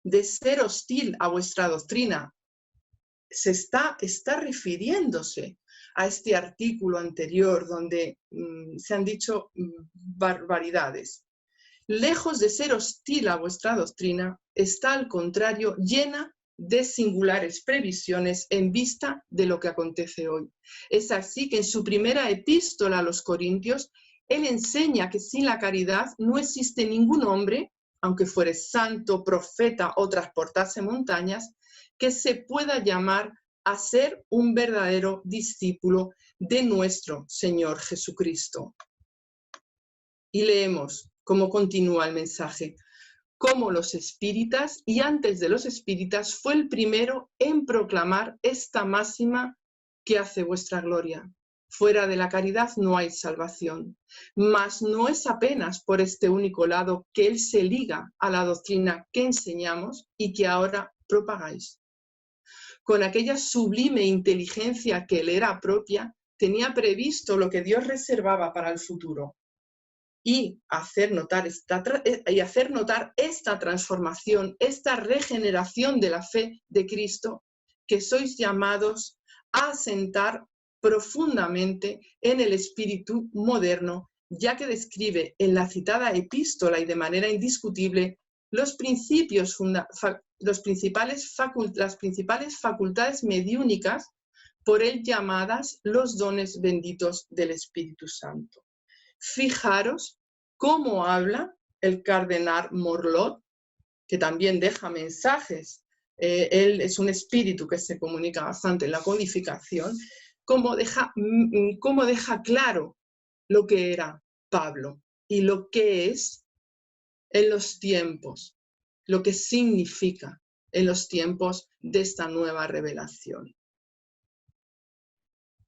de ser hostil a vuestra doctrina, se está refiriéndose a este artículo anterior donde se han dicho barbaridades. Lejos de ser hostil a vuestra doctrina, está al contrario llena de singulares previsiones en vista de lo que acontece hoy. Es así que en su primera epístola a los Corintios, él enseña que sin la caridad no existe ningún hombre, aunque fuere santo, profeta o transportase montañas, que se pueda llamar a ser un verdadero discípulo de nuestro Señor Jesucristo. Y leemos cómo continúa el mensaje. Como los espíritas, y antes de los espíritas, fue el primero en proclamar esta máxima que hace vuestra gloria. Fuera de la caridad no hay salvación, mas no es apenas por este único lado que él se liga a la doctrina que enseñamos y que ahora propagáis. Con aquella sublime inteligencia que le era propia, tenía previsto lo que Dios reservaba para el futuro. Y hacer notar esta transformación, esta regeneración de la fe de Cristo, que sois llamados a asentar profundamente en el espíritu moderno, ya que describe en la citada epístola y de manera indiscutible los principios las principales facultades mediúnicas, por él llamadas los dones benditos del Espíritu Santo. Fijaros cómo habla el cardenal Morlot, que también deja mensajes. Él es un espíritu que se comunica bastante en la codificación, cómo deja claro lo que era Pablo y lo que es en los tiempos, lo que significa en los tiempos de esta nueva revelación.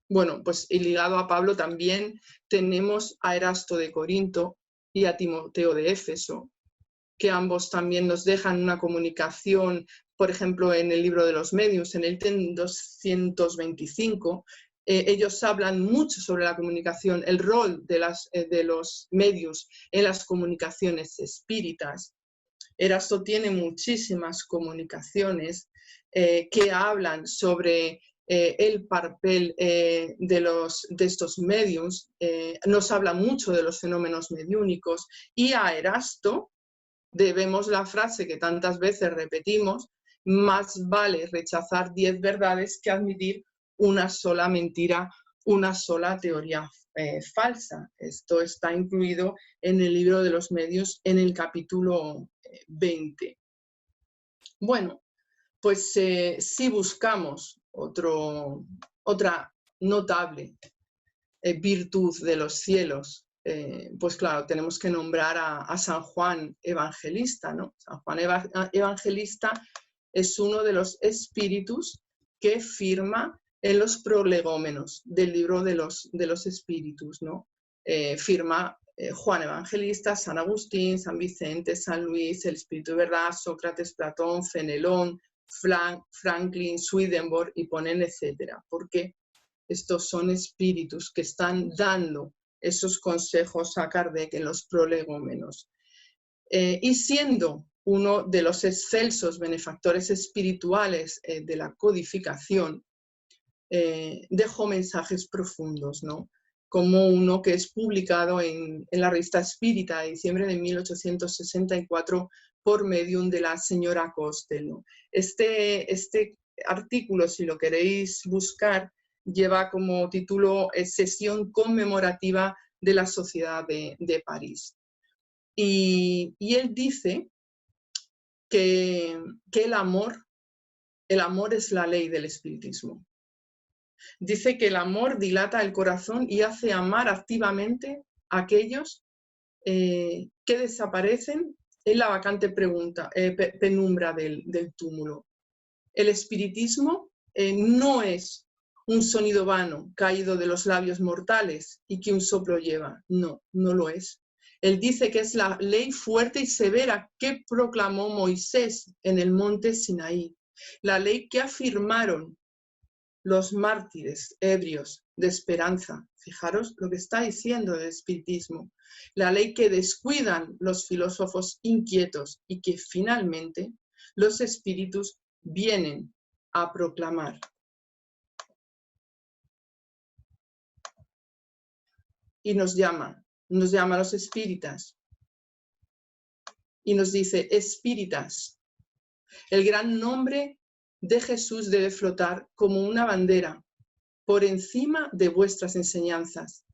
Bueno, pues y ligado a Pablo también tenemos a Erasto de Corinto y a Timoteo de Éfeso, que ambos también nos dejan una comunicación, por ejemplo, en el libro de los medios, en el ítem 225, ellos hablan mucho sobre la comunicación, el rol de los medios en las comunicaciones espíritas. Erasto tiene muchísimas comunicaciones que hablan sobre el papel de estos medios, nos habla mucho de los fenómenos mediúnicos, y a Erasto debemos la frase que tantas veces repetimos: más vale rechazar 10 verdades que admitir una sola mentira, una sola teoría falsa. Esto está incluido en el libro de los medios, en el capítulo 20. Bueno, pues si buscamos otra notable virtud de los cielos, pues claro, tenemos que nombrar a San Juan Evangelista, ¿no? San Juan Evangelista es uno de los espíritus que firma en los prolegómenos del libro de los espíritus, ¿no? Firma Juan Evangelista, San Agustín, San Vicente, San Luis, el Espíritu de Verdad, Sócrates, Platón, Fenelón, Franklin, Swedenborg, y ponen etcétera. ¿Por qué? Estos son espíritus que están dando esos consejos a Kardec en los prolegómenos. Y siendo uno de los excelsos benefactores espirituales de la codificación, dejó mensajes profundos, ¿no? Como uno que es publicado en la Revista Espírita de diciembre de 1864 por medium de la señora Costel, ¿no? Este artículo, si lo queréis buscar, lleva como título Sesión conmemorativa de la Sociedad de París. Y él dice que el amor es la ley del espiritismo. Dice que el amor dilata el corazón y hace amar activamente a aquellos que desaparecen en la vacante penumbra del túmulo. El espiritismo no es un sonido vano caído de los labios mortales y que un soplo lleva. No, no lo es. Él dice que es la ley fuerte y severa que proclamó Moisés en el monte Sinaí, la ley que afirmaron los mártires ebrios de esperanza. Fijaros lo que está diciendo el espiritismo. La ley que descuidan los filósofos inquietos y que finalmente los espíritus vienen a proclamar. Y nos llama a los espíritas y nos dice: espíritas, el gran nombre de Jesús debe flotar como una bandera por encima de vuestras enseñanzas.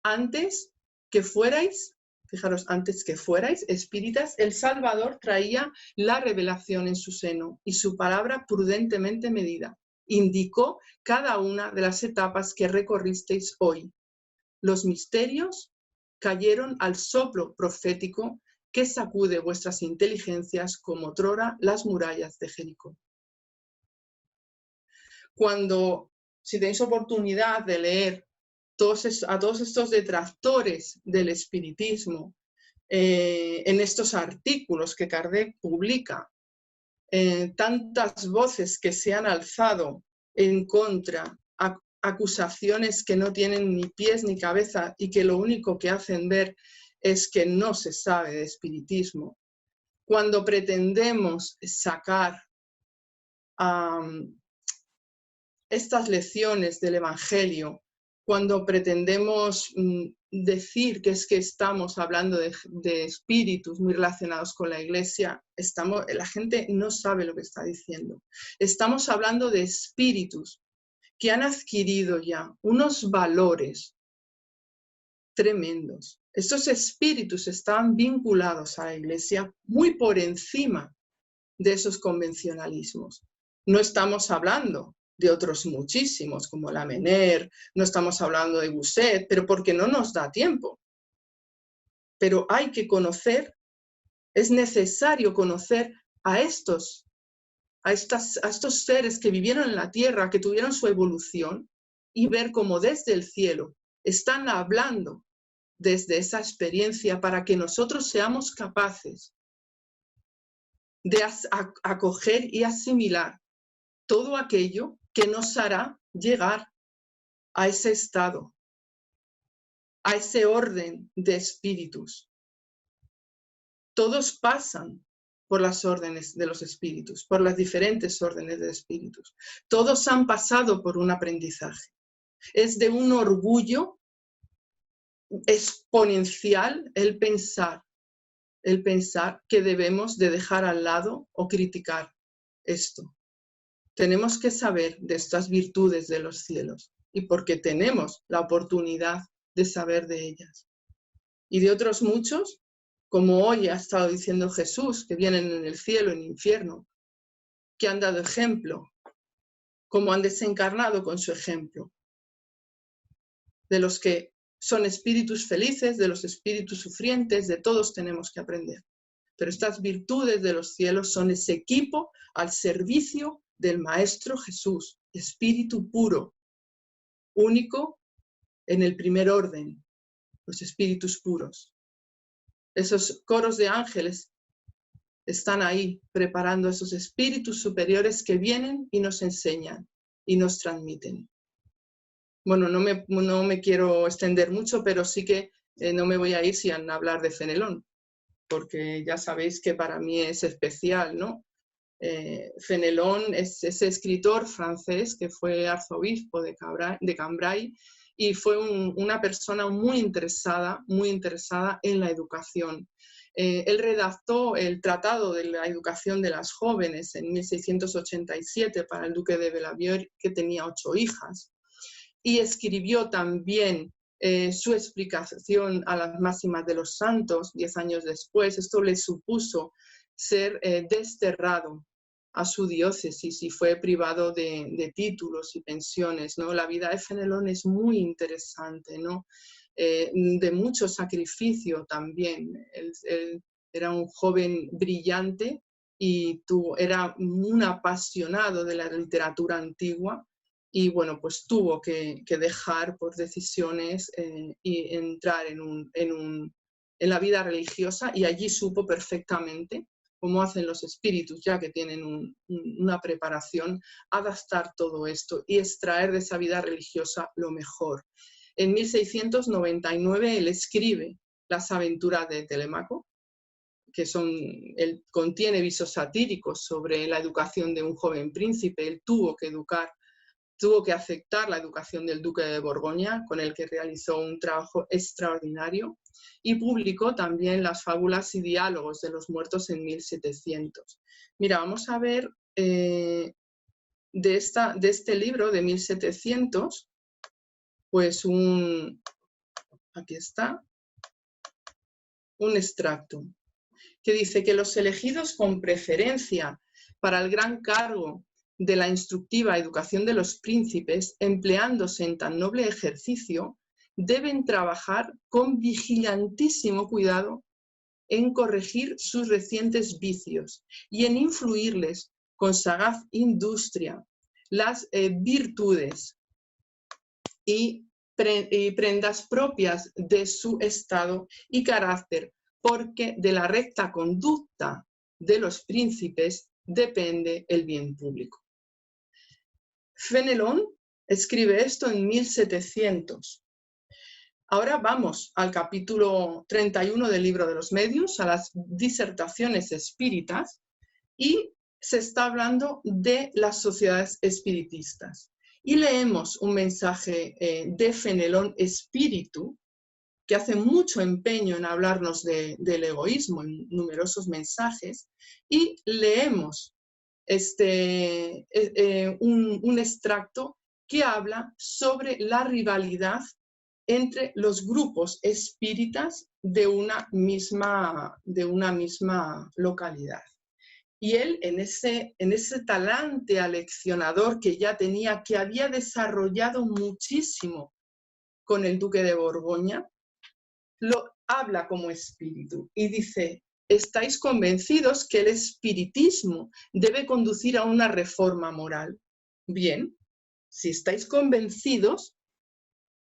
Antes que fuerais, fijaros, antes que fuerais espíritas, el Salvador traía la revelación en su seno y su palabra prudentemente medida indicó cada una de las etapas que recorristeis hoy. Los misterios cayeron al soplo profético que sacude vuestras inteligencias como otrora las murallas de Jericó. Si tenéis oportunidad de leer a todos estos detractores del espiritismo en estos artículos que Kardec publica, tantas voces que se han alzado en contra, acusaciones que no tienen ni pies ni cabeza y que lo único que hacen ver es que no se sabe de espiritismo. Cuando pretendemos sacar estas lecciones del Evangelio, cuando pretendemos decir que es que estamos hablando de espíritus muy relacionados con la Iglesia, la gente no sabe lo que está diciendo. Estamos hablando de espíritus que han adquirido ya unos valores tremendos. Estos espíritus están vinculados a la Iglesia muy por encima de esos convencionalismos. No estamos hablando de otros muchísimos, como la Mener, no estamos hablando de Busset, pero porque no nos da tiempo. Pero hay que conocer, es necesario conocer a estos seres que vivieron en la tierra, que tuvieron su evolución, y ver cómo desde el cielo están hablando desde esa experiencia para que nosotros seamos capaces de acoger y asimilar todo aquello que nos hará llegar a ese estado, a ese orden de espíritus. Todos pasan por las órdenes de los espíritus, por las diferentes órdenes de espíritus. Todos han pasado por un aprendizaje. Es de un orgullo exponencial el pensar que debemos de dejar al lado o criticar esto. Tenemos que saber de estas virtudes de los cielos y porque tenemos la oportunidad de saber de ellas. Y de otros muchos, como hoy ha estado diciendo Jesús, que vienen en el cielo, en el infierno, que han dado ejemplo, como han desencarnado con su ejemplo, de los que son espíritus felices, de los espíritus sufrientes, de todos tenemos que aprender. Pero estas virtudes de los cielos son ese equipo al servicio del Maestro Jesús, espíritu puro, único en el primer orden, los espíritus puros. Esos coros de ángeles están ahí preparando esos espíritus superiores que vienen y nos enseñan y nos transmiten. Bueno, no me quiero extender mucho, pero sí que no me voy a ir sin hablar de Fenelón, porque ya sabéis que para mí es especial, ¿no? Fenelón es ese escritor francés que fue arzobispo de Cambrai y fue una persona muy interesada en la educación. Él redactó el Tratado de la Educación de las Jóvenes en 1687 para el duque de Bellevue, que tenía 8 hijas, y escribió también su explicación a las máximas de los santos 10 años después. Esto le supuso ser desterrado a su diócesis y fue privado de títulos y pensiones, ¿no? La vida de Fenelón es muy interesante, ¿no? De mucho sacrificio también. Él era un joven brillante y era un apasionado de la literatura antigua y bueno, pues tuvo que dejar por decisiones y entrar en la vida religiosa y allí supo perfectamente cómo hacen los espíritus, ya que tienen una preparación, adaptar todo esto y extraer de esa vida religiosa lo mejor. En 1699 él escribe Las aventuras de Telémaco, que él contiene visos satíricos sobre la educación de un joven príncipe. Él tuvo que aceptar la educación del duque de Borgoña, con el que realizó un trabajo extraordinario, y publicó también las fábulas y diálogos de los muertos en 1700. Mira, vamos a ver de este libro de 1700, pues aquí está, un extracto, que dice que los elegidos con preferencia para el gran cargo de la instructiva educación de los príncipes, empleándose en tan noble ejercicio, deben trabajar con vigilantísimo cuidado en corregir sus recientes vicios y en influirles con sagaz industria las virtudes y prendas propias de su estado y carácter, porque de la recta conducta de los príncipes depende el bien público. Fenelón escribe esto en 1700. Ahora vamos al capítulo 31 del Libro de los Medios, a las disertaciones espíritas, y se está hablando de las sociedades espiritistas. Y leemos un mensaje de Fenelón espíritu que hace mucho empeño en hablarnos del egoísmo en numerosos mensajes, y leemos un extracto que habla sobre la rivalidad entre los grupos espíritas de una misma localidad. Y él, en ese talante aleccionador que ya tenía, que había desarrollado muchísimo con el duque de Borgoña, lo habla como espíritu y dice: ¿estáis convencidos que el espiritismo debe conducir a una reforma moral? Bien, si estáis convencidos,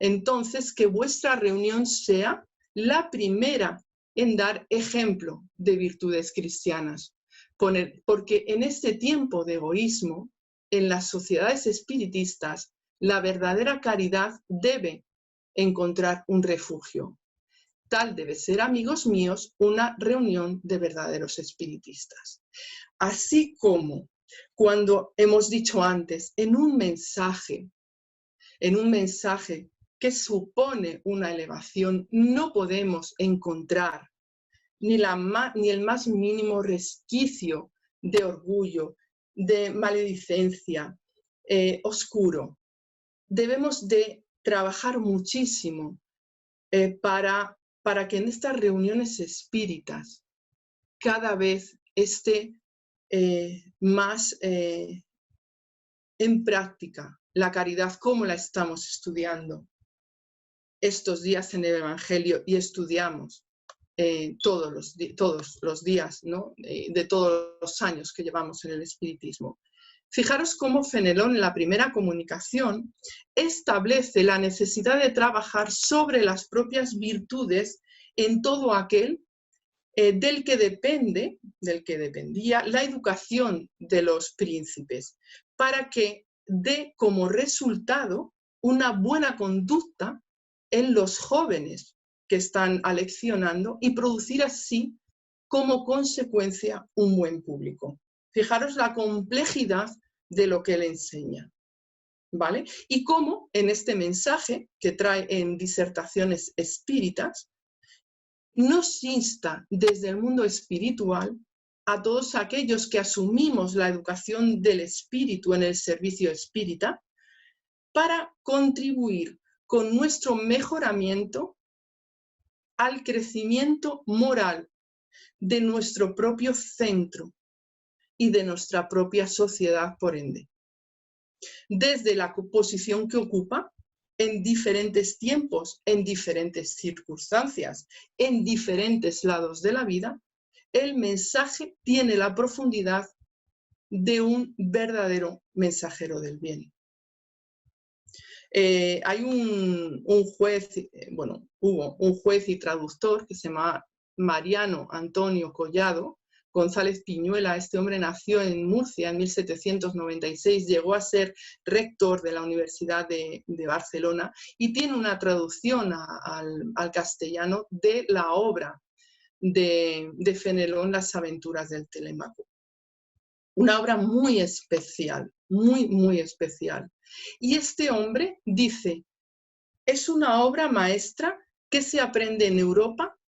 entonces que vuestra reunión sea la primera en dar ejemplo de virtudes cristianas. Porque en este tiempo de egoísmo, en las sociedades espiritistas, la verdadera caridad debe encontrar un refugio. Tal debe ser, amigos míos, una reunión de verdaderos espiritistas. Así como cuando hemos dicho antes, en un mensaje que supone una elevación, no podemos encontrar ni el más mínimo resquicio de orgullo, de maledicencia, oscuro. Debemos de trabajar muchísimo para que en estas reuniones espíritas cada vez esté más en práctica la caridad como la estamos estudiando estos días en el Evangelio y estudiamos todos los días, ¿no? De todos los años que llevamos en el espiritismo. Fijaros cómo Fenelón en la primera comunicación establece la necesidad de trabajar sobre las propias virtudes en todo aquel del que dependía la educación de los príncipes, para que dé como resultado una buena conducta en los jóvenes que están aleccionando y producir así como consecuencia un buen público. Fijaros la complejidad de lo que él enseña, ¿vale? Y cómo en este mensaje que trae en Disertaciones Espíritas, nos insta desde el mundo espiritual a todos aquellos que asumimos la educación del espíritu en el servicio espírita para contribuir con nuestro mejoramiento al crecimiento moral de nuestro propio centro y de nuestra propia sociedad, por ende. Desde la posición que ocupa en diferentes tiempos, en diferentes circunstancias, en diferentes lados de la vida, el mensaje tiene la profundidad de un verdadero mensajero del bien. Hay un juez, hubo un juez y traductor que se llama Mariano Antonio Collado González Piñuela. Este hombre nació en Murcia en 1796, llegó a ser rector de la Universidad de Barcelona y tiene una traducción al castellano de la obra de Fenelón, Las aventuras del Telémaco. Una obra muy especial, muy, muy especial. Y este hombre dice, es una obra maestra que se aprende en Europa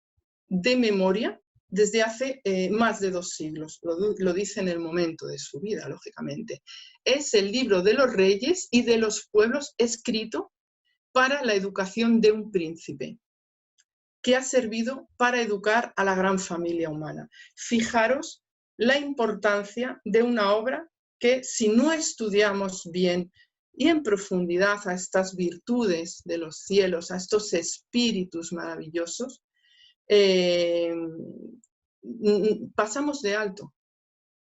de memoria desde hace más de 2 siglos. Lo dice en el momento de su vida, lógicamente. Es el libro de los reyes y de los pueblos escrito para la educación de un príncipe, que ha servido para educar a la gran familia humana. Fijaros la importancia de una obra que, si no estudiamos bien y en profundidad a estas virtudes de los cielos, a estos espíritus maravillosos, pasamos de alto,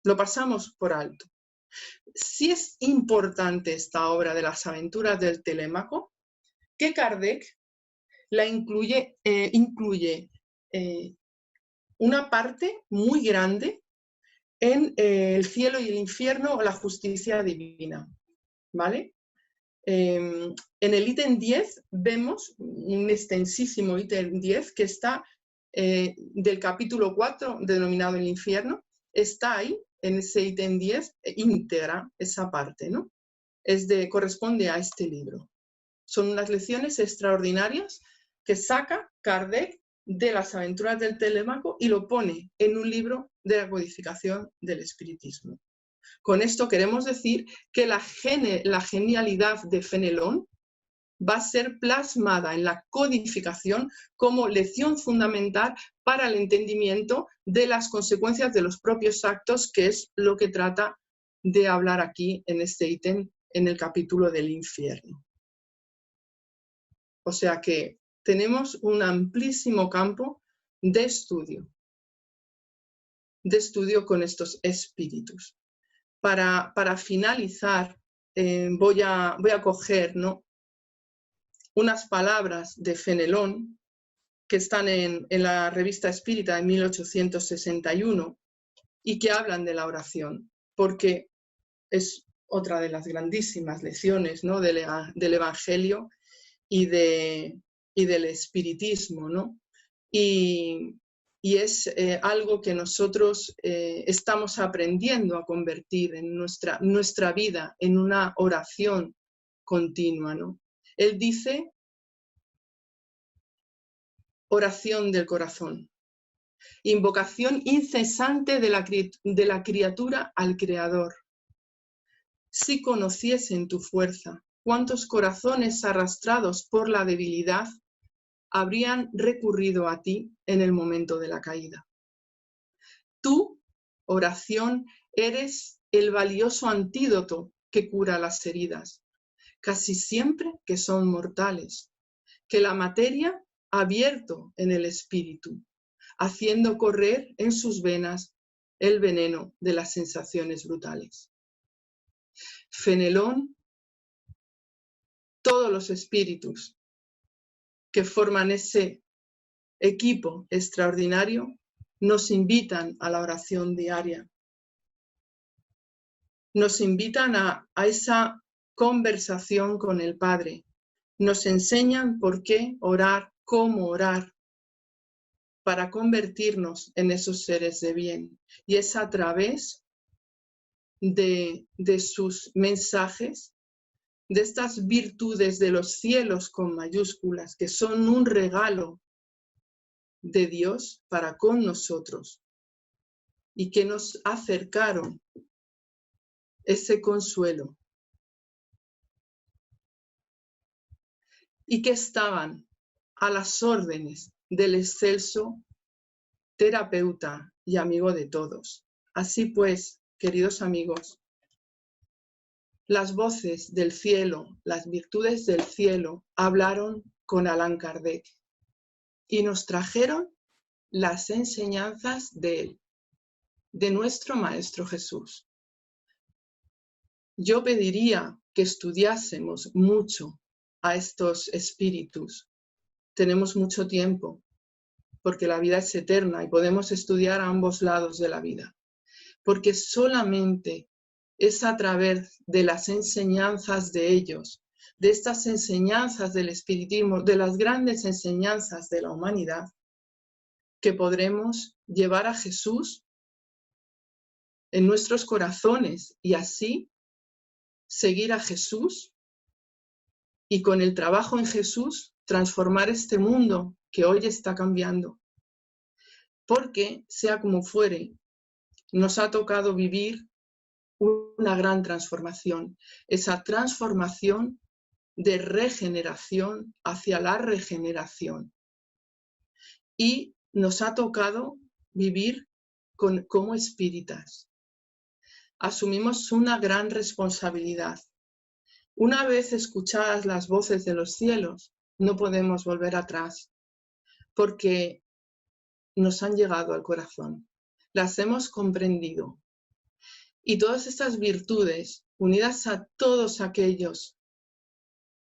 lo pasamos por alto. Sí es importante esta obra de las aventuras del Telémaco, que Kardec la incluye una parte muy grande en el cielo y el infierno o la justicia divina, ¿vale? En el ítem 10 vemos un extensísimo ítem 10 que está del capítulo 4 denominado el infierno, está ahí en ese ítem 10 íntegra esa parte, ¿no? Corresponde a este libro. Son unas lecciones extraordinarias que saca Kardec de las aventuras del Telémaco y lo pone en un libro de la codificación del espiritismo. Con esto queremos decir que la genialidad de Fenelón va a ser plasmada en la codificación como lección fundamental para el entendimiento de las consecuencias de los propios actos, que es lo que trata de hablar aquí en este ítem, en el capítulo del infierno. O sea que tenemos un amplísimo campo de estudio con estos espíritus. Para finalizar, voy a coger, ¿no?, unas palabras de Fenelón que están en la Revista Espírita de 1861 y que hablan de la oración, porque es otra de las grandísimas lecciones, ¿no?, del Evangelio y del espiritismo, ¿no? Y es algo que nosotros estamos aprendiendo a convertir en nuestra vida en una oración continua, ¿no? Él dice: oración del corazón, invocación incesante de la criatura al Creador. Si conociesen tu fuerza, cuántos corazones arrastrados por la debilidad habrían recurrido a ti en el momento de la caída. Tú, oración, eres el valioso antídoto que cura las heridas, casi siempre que son mortales, que la materia ha abierto en el espíritu, haciendo correr en sus venas el veneno de las sensaciones brutales. Fenelón, todos los espíritus que forman ese equipo extraordinario nos invitan a la oración diaria, nos invitan a esa conversación con el Padre, nos enseñan por qué orar, cómo orar, para convertirnos en esos seres de bien. Y es a través de sus mensajes, de estas virtudes de los cielos con mayúsculas, que son un regalo de Dios para con nosotros y que nos acercaron ese consuelo y que estaban a las órdenes del excelso terapeuta y amigo de todos. Así pues, queridos amigos, las voces del cielo, las virtudes del cielo hablaron con Allan Kardec y nos trajeron las enseñanzas de él, de nuestro Maestro Jesús. Yo pediría que estudiásemos mucho a estos espíritus. Tenemos mucho tiempo, porque la vida es eterna y podemos estudiar a ambos lados de la vida. Porque solamente es a través de las enseñanzas de ellos, de estas enseñanzas del espiritismo, de las grandes enseñanzas de la humanidad, que podremos llevar a Jesús en nuestros corazones y así seguir a Jesús y con el trabajo en Jesús transformar este mundo que hoy está cambiando. Porque, sea como fuere, nos ha tocado vivir una gran transformación, esa transformación de regeneración hacia la regeneración. Y nos ha tocado vivir como espíritas. Asumimos una gran responsabilidad. Una vez escuchadas las voces de los cielos, no podemos volver atrás, porque nos han llegado al corazón, las hemos comprendido. Y todas estas virtudes, unidas a todos aquellos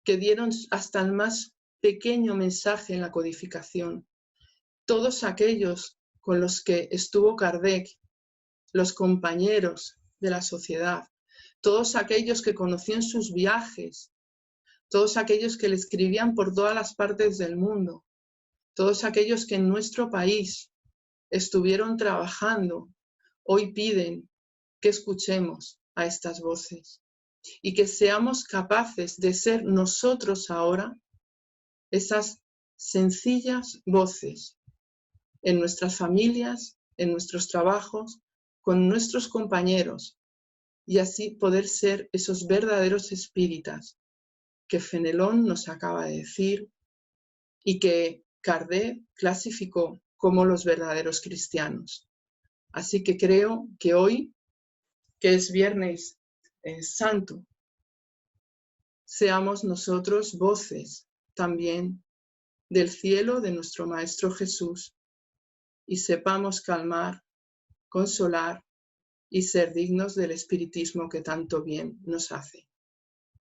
que dieron hasta el más pequeño mensaje en la codificación, todos aquellos con los que estuvo Kardec, los compañeros de la sociedad, todos aquellos que conoció en sus viajes, todos aquellos que le escribían por todas las partes del mundo, todos aquellos que en nuestro país estuvieron trabajando, hoy piden que escuchemos a estas voces y que seamos capaces de ser nosotros ahora esas sencillas voces en nuestras familias, en nuestros trabajos, con nuestros compañeros, y así poder ser esos verdaderos espíritas que Fenelón nos acaba de decir y que Kardec clasificó como los verdaderos cristianos. Así que creo que hoy, que es Viernes Santo, seamos nosotros voces también del cielo de nuestro Maestro Jesús y sepamos calmar, consolar y ser dignos del espiritismo que tanto bien nos hace.